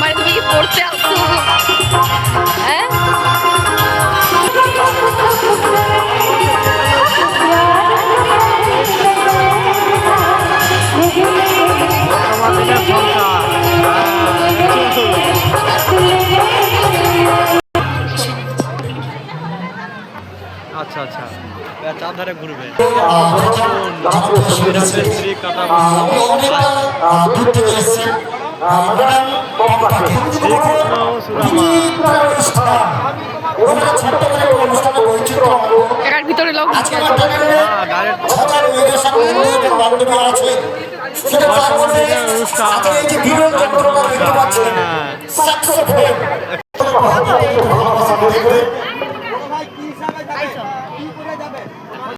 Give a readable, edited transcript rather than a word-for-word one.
মানে তুমি কি পড়তে আসছো? হ্যাঁ আচ্ছা আচ্ছা চার ধারে ঘুরবে স্ত্রী কাটা এটার ভিতরে লোক অনুষ্ঠান